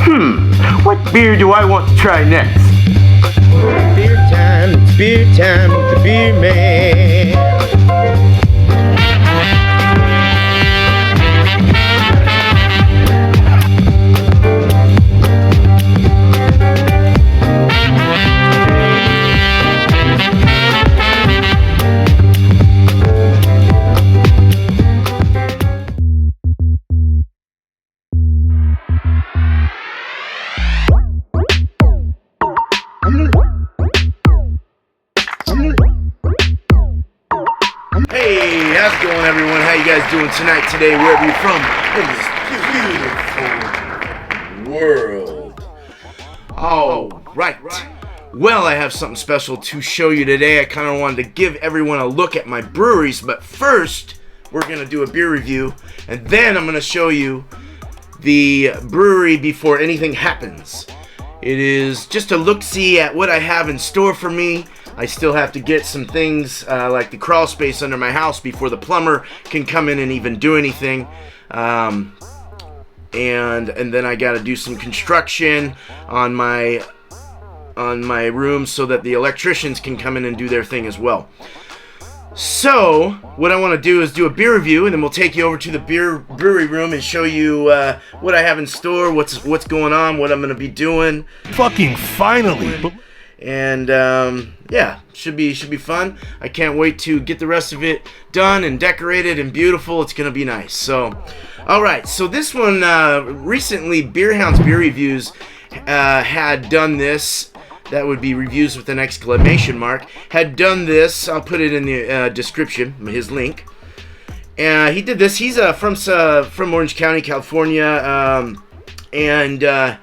What beer do I want to try next? It's beer time with the beer man. Hey, how's it going, everyone? How you guys doing tonight, today, wherever you're from in this beautiful world? All right. Well, I have something special to show you today. I kind of wanted to give everyone a look at my breweries, but first, we're going to do a beer review, and then I'm going to show you the brewery before anything happens. It is just a look-see at what I have in store for me. I still have to get some things like the crawl space under my house before the plumber can come in and even do anything. And then I got to do some construction on my room so that the electricians can come in and do their thing as well. So what I want to do is do a beer review, and then we'll take you over to the brewery room and show you what I have in store, what's going on, what I'm going to be doing. Fucking finally! And yeah, should be fun. I can't wait to get the rest of it done and decorated and beautiful. It's gonna be nice. So, all right. So this one recently, Hounds Beer Reviews had done this. That would be reviews with an exclamation mark. Had done this. I'll put it in the description. His link. And he did this. He's from Orange County, California, and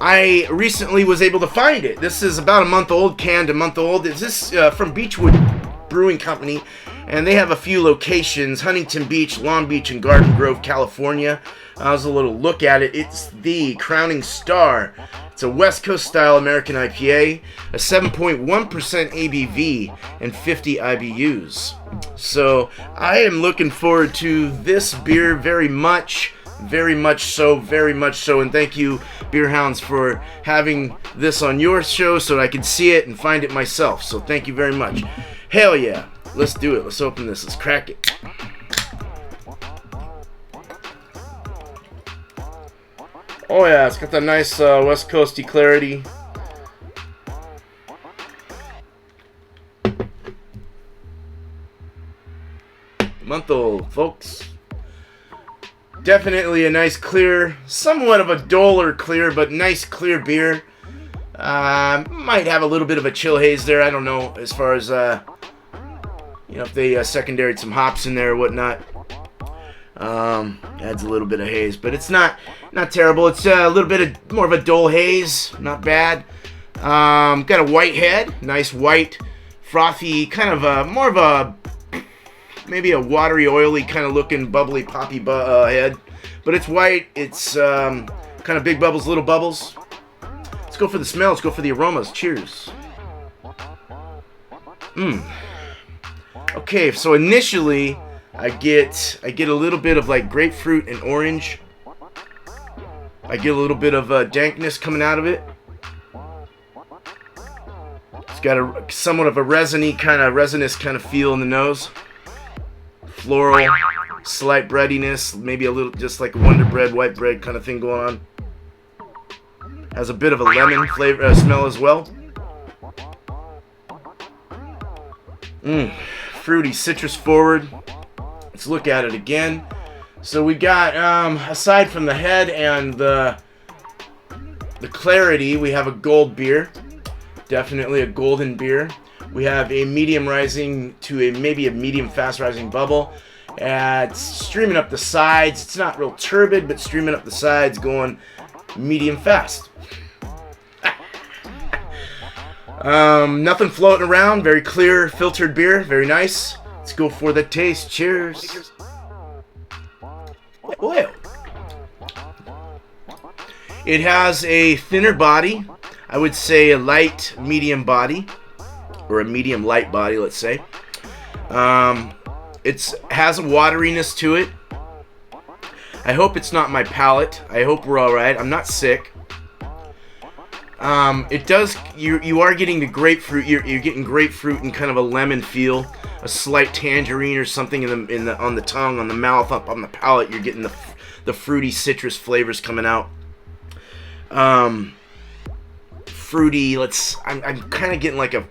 I recently was able to find it. This is about a month old, canned a month old. Is this from Beachwood Brewing Company, and they have a few locations: Huntington Beach, Long Beach, and Garden Grove, California. I was a little look at it. It's the Crowning Star. It's a West Coast style American IPA, a 7.1% ABV, and 50 IBUs. So I am looking forward to this beer very much. Very much so, and thank you, Beer Hounds, for having this on your show so that I can see it and find it myself. So thank you very much. Hell yeah, let's do it. Let's open this. Let's crack it. Oh yeah, it's got that nice West Coasty clarity. Month old, folks. Definitely a nice clear, somewhat of a duller clear, but nice clear beer. Might have a little bit of a chill haze there. I don't know as far as if they secondaried some hops in there or whatnot. Adds a little bit of haze, but it's not terrible. It's a little bit more of a dull haze, not bad. Got a white head, nice white, frothy, kind of more of a maybe a watery, oily kind of looking, bubbly, poppy head. But it's white. It's kind of big bubbles, little bubbles. Let's go for the smell. Let's go for the aromas. Cheers. Okay, so initially I get a little bit of like grapefruit and orange. I get a little bit of dankness coming out of it. It's got a somewhat of a resinous kind of feel in the nose. Floral, slight breadiness, maybe a little, just like Wonder Bread, white bread kind of thing going on. Has a bit of a lemon flavor, smell as well. Fruity, citrus forward. Let's look at it again. So we got, aside from the head and the clarity, we have a gold beer. Definitely a golden beer. We have a medium rising to maybe a medium fast rising bubble. It's streaming up the sides. It's not real turbid, but streaming up the sides, going medium fast. Nothing floating around. Very clear, filtered beer. Very nice. Let's go for the taste. Cheers. Well, it has a thinner body. I would say a light medium body. Or a medium light body, let's say. It has a wateriness to it. I hope it's not my palate. I hope we're all right. I'm not sick. It does. You are getting the grapefruit. You're getting grapefruit and kind of a lemon feel, a slight tangerine or something on the tongue, on the mouth, up on the palate. You're getting the fruity citrus flavors coming out. Fruity. I'm kind of getting like a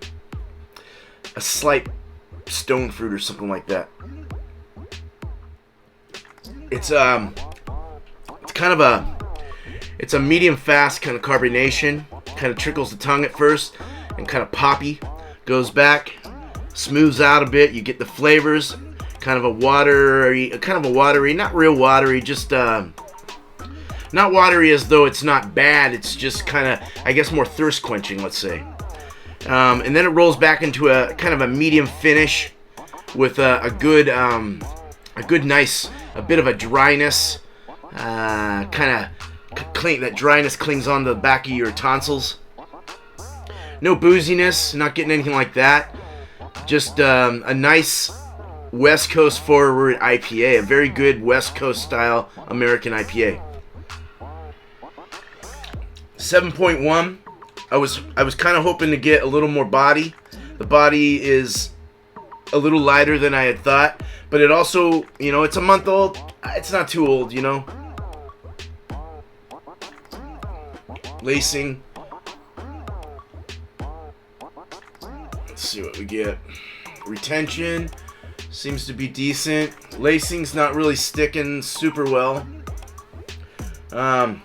slight stone fruit or something like that. It's kind of it's a medium fast kind of carbonation. Kind of trickles the tongue at first and kind of poppy, goes back, smooths out a bit. You get the flavors, kind of a watery, not real watery, just not watery as though it's not bad. It's just kind of, I guess, more thirst quenching, let's say. And then it rolls back into a kind of a medium finish with a bit of a dryness, kind of clean. That dryness clings on the back of your tonsils. No booziness, not getting anything like that. Just a nice West Coast forward IPA, a very good West Coast style American IPA. 7.1. I was kind of hoping to get a little more body. The body is a little lighter than I had thought, but it also, it's a month old. It's not too old, Lacing. Let's see what we get. Retention seems to be decent. Lacing's not really sticking super well. Yeah,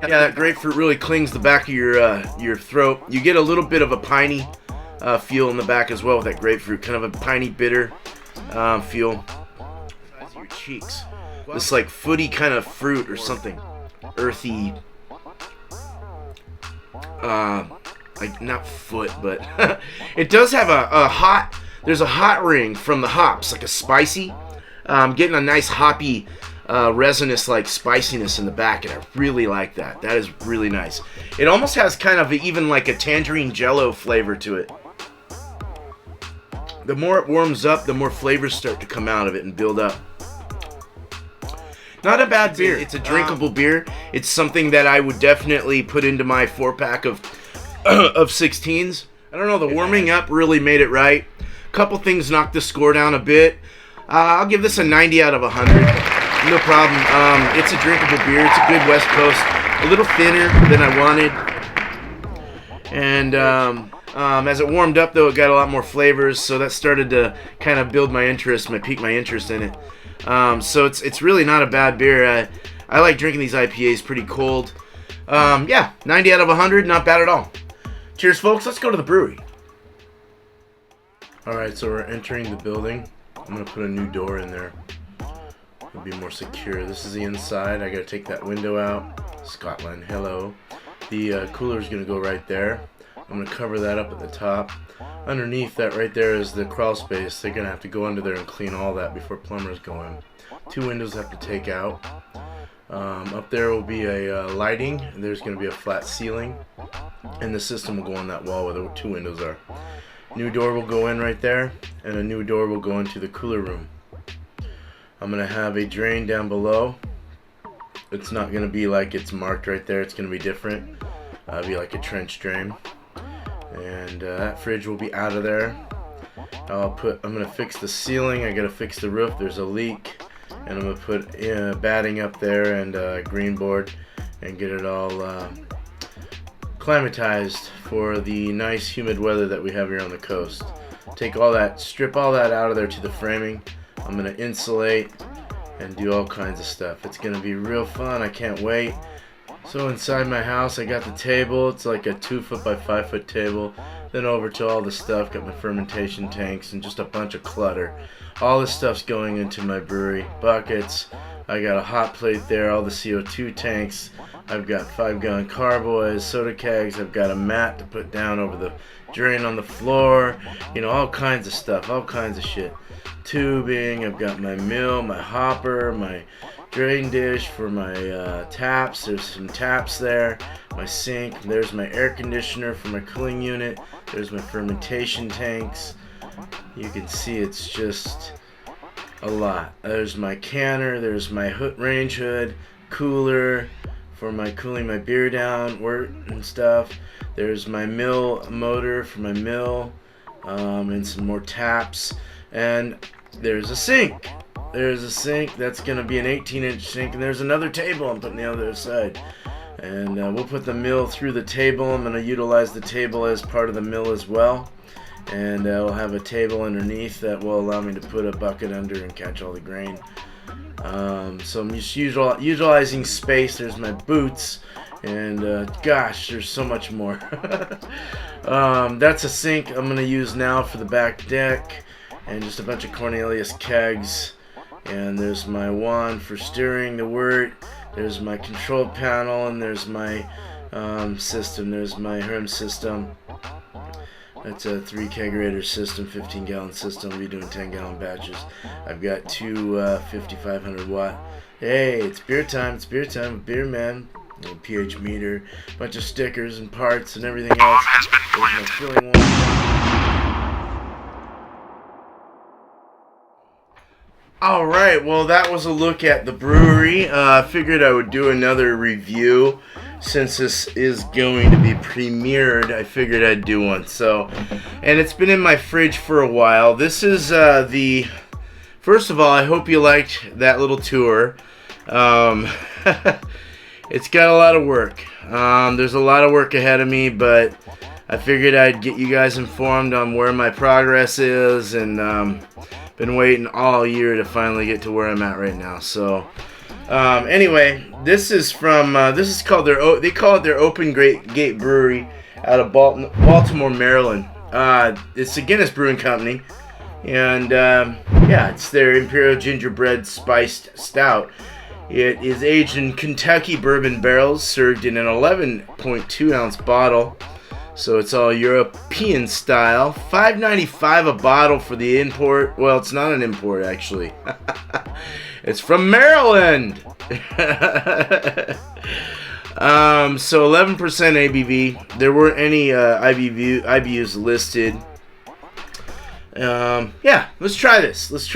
that grapefruit really clings the back of your throat. You get a little bit of a piney feel in the back as well with that grapefruit. Kind of a piney bitter feel. Size of your cheeks. This like footy kind of fruit or something. Earthy, like not foot, but it does have a hot. There's a hot ring from the hops, like a spicy. Getting a nice hoppy, resinous like spiciness in the back, and I really like that. That is really nice. It almost has kind of even like a tangerine jello flavor to it. The more it warms up, the more flavors start to come out of it and build up. Not a bad beer. It's a drinkable beer. It's something that I would definitely put into my 4-pack of 16s. I don't know, the warming up really made it right. A couple things knocked the score down a bit. I'll give this a 90 out of 100. No problem. It's a drinkable beer. It's a good West Coast. A little thinner than I wanted. And as it warmed up, though, it got a lot more flavors, so that started to kind of pique my interest in it. So it's really not a bad beer. I like drinking these IPAs pretty cold. Yeah, 90 out of 100, not bad at all. Cheers, folks. Let's go to the brewery. Alright, so we're entering the building. I'm going to put a new door in there. It'll be more secure. This is the inside. I got to take that window out. Scotland, hello. The cooler is going to go right there. I'm going to cover that up at the top. Underneath that right there is the crawl space. They're going to have to go under there and clean all that before plumbers go in. 2 windows have to take out. Up there will be a lighting. There's going to be a flat ceiling. And the system will go on that wall where the 2 windows are. New door will go in right there. And a new door will go into the cooler room. I'm going to have a drain down below. It's not going to be like it's marked right there. It's going to be different. It'll be like a trench drain. And that fridge will be out of there. I'm going to fix the ceiling. I got to fix the roof. There's a leak. And I'm going to put batting up there and a green board and get it all climatized for the nice humid weather that we have here on the coast. Take all that, strip all that out of there to the framing. I'm going to insulate and do all kinds of stuff. It's going to be real fun. I can't wait. So inside my house, I got the table. It's like a 2-foot by 5-foot table. Then over to all the stuff. Got my fermentation tanks and just a bunch of clutter. All this stuff's going into my brewery. Buckets. I got a hot plate there. All the CO2 tanks. I've got 5-gallon carboys, soda kegs. I've got a mat to put down over the drain on the floor. You know, all kinds of stuff. All kinds of shit. Tubing. I've got my mill, my hopper, my drain dish for my taps. There's some taps there. My sink. There's my air conditioner for my cooling unit. There's my fermentation tanks. You can see it's just a lot. There's my canner, there's my range hood, cooler for my cooling my beer down, wort and stuff. There's my mill motor for my mill, and some more taps. And there's a sink. There's a sink. That's going to be an 18-inch sink. And there's another table I'm putting the other side. And we'll put the mill through the table. I'm going to utilize the table as part of the mill as well. And we'll have a table underneath that will allow me to put a bucket under and catch all the grain. So I'm just utilizing space. There's my boots. And gosh, there's so much more. That's a sink I'm going to use now for the back deck. And just a bunch of Cornelius kegs. And there's my wand for stirring the wort. There's my control panel, and there's my system. There's my Herm system. That's a 3 kegerator system, 15-gallon system. We'll be doing 10-gallon batches. I've got two 5,500 watt. Hey, it's beer time. It's beer time. Beer man. A pH meter, bunch of stickers and parts and everything else. There's my filling wand. Alright, well that was a look at the brewery. I figured I would do another review since this is going to be premiered. I figured I'd do one. And it's been in my fridge for a while. This is first of all, I hope you liked that little tour. It's got a lot of work. There's a lot of work ahead of me, but I figured I'd get you guys informed on where my progress is, and been waiting all year to finally get to where I'm at right now. So anyway, this is from this is called they call it their Open Gate Brewery out of Baltimore, Maryland. It's a Guinness Brewing Company, and yeah, it's their Imperial Gingerbread Spiced Stout. It is aged in Kentucky bourbon barrels, served in an 11.2 ounce bottle. So it's all European style. $5.95 a bottle for the import. Well, it's not an import, actually. It's from Maryland. So 11% ABV. There weren't any IBUs listed. Yeah, let's try this. Let's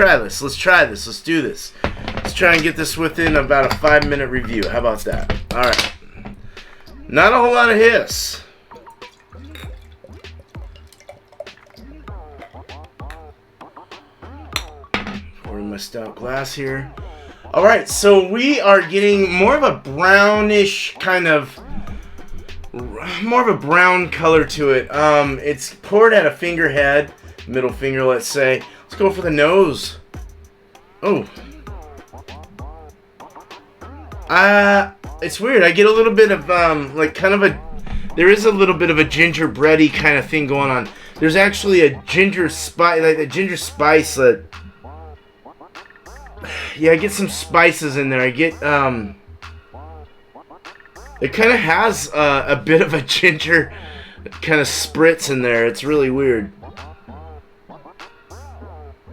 do this. Let's try and get this within about a 5-minute review. How about that? Alright. Not a whole lot of hiss. Pouring my stout glass here. Alright, so we are getting more of a brownish kind of, more of a brown color to it. It's poured at a finger head, middle finger, let's say. Let's go for the nose. Oh. It's weird. I get a little bit of, like, kind of a, there is a little bit of a gingerbready kind of thing going on. There's actually a ginger spice, like a ginger spice that, yeah, I get some spices in there. I get, it kind of has a bit of a ginger kind of spritz in there. It's really weird.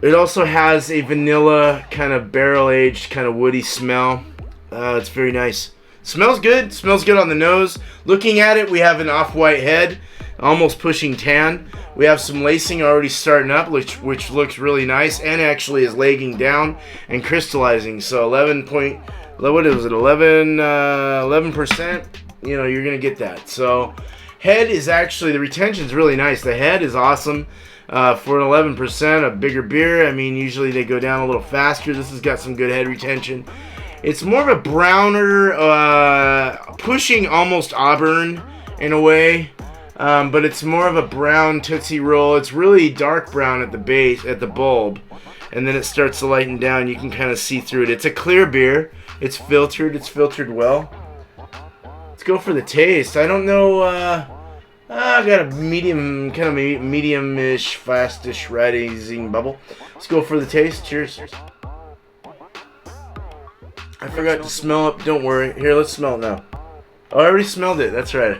It also has a vanilla kind of barrel-aged kind of woody smell. It's very nice. Smells good. Smells good on the nose. Looking at it, we have an off-white head, almost pushing tan. We have some lacing already starting up, which looks really nice, and actually is lagging down and crystallizing. So 11%. You know, you're gonna get that. So head is actually, the retention is really nice. The head is awesome. For an 11%, a bigger beer, I mean, usually they go down a little faster. This has got some good head retention. It's more of a browner, pushing almost auburn in a way, but it's more of a brown Tootsie Roll. It's really dark brown at the base, at the bulb, and then it starts to lighten down. You can kind of see through it. It's a clear beer. It's filtered well. Let's go for the taste. I don't know, I got a medium, kind of medium-ish, fast-ish rising bubble. Let's go for the taste. Cheers. I forgot to smell it. Don't worry. Here, let's smell it now. Oh, I already smelled it. That's right.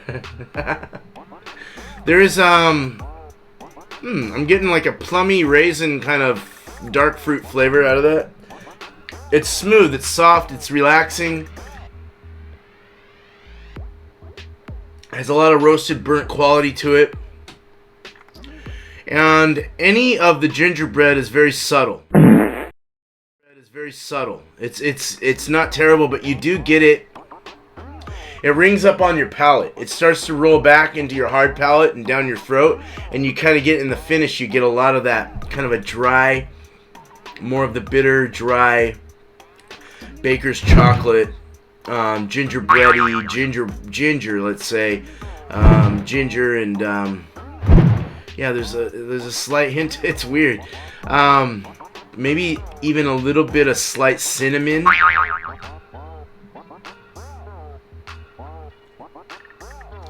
There is, I'm getting like a plummy raisin kind of dark fruit flavor out of that. It's smooth. It's soft. It's relaxing. Has a lot of roasted burnt quality to it. And any of the gingerbread is very subtle. very subtle. It's not terrible, but you do get it. It rings up on your palate. It starts to roll back into your hard palate and down your throat, and you kind of get in the finish. You get a lot of that kind of a dry, more of the bitter, dry baker's chocolate, gingerbready, ginger. Let's say ginger and yeah. There's a slight hint. It's weird. Maybe even a little bit of slight cinnamon.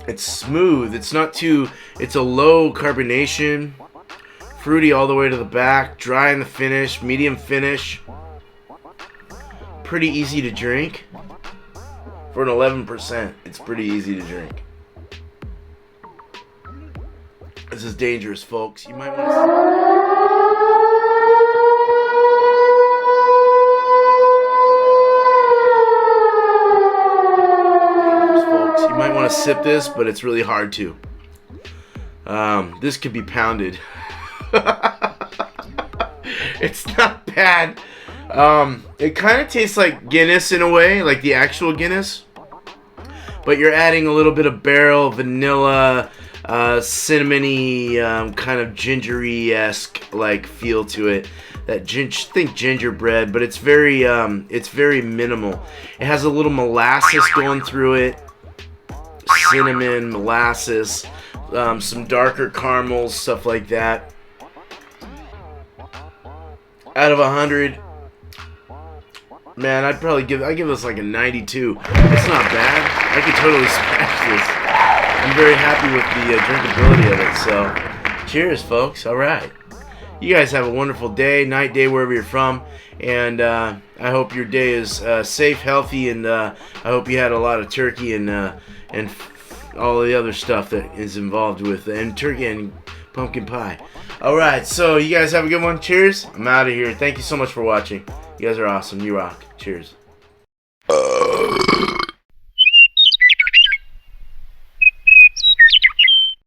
It's smooth. It's not too. It's a low carbonation. Fruity all the way to the back. Dry in the finish. Medium finish. Pretty easy to drink. For an 11%, it's pretty easy to drink. This is dangerous, folks. You might want to. You might want to sip this, but it's really hard to. This could be pounded. It's not bad. It kind of tastes like Guinness in a way, like the actual Guinness. But you're adding a little bit of barrel, vanilla, cinnamony, kind of gingery-esque like feel to it. That think gingerbread, but it's very minimal. It has a little molasses going through it. Cinnamon, molasses, some darker caramels, stuff like that. Out of 100, man, I'd give this like a 92. It's not bad. I could totally smash this. I'm very happy with the drinkability of it. So, cheers, folks. All right. You guys have a wonderful day, night, day, wherever you're from. And I hope your day is safe, healthy, and I hope you had a lot of turkey and all the other stuff that is involved with and turkey and pumpkin pie. All right, so you guys have a good one. Cheers. I'm out of here. Thank you so much for watching. You guys are awesome. You rock. Cheers.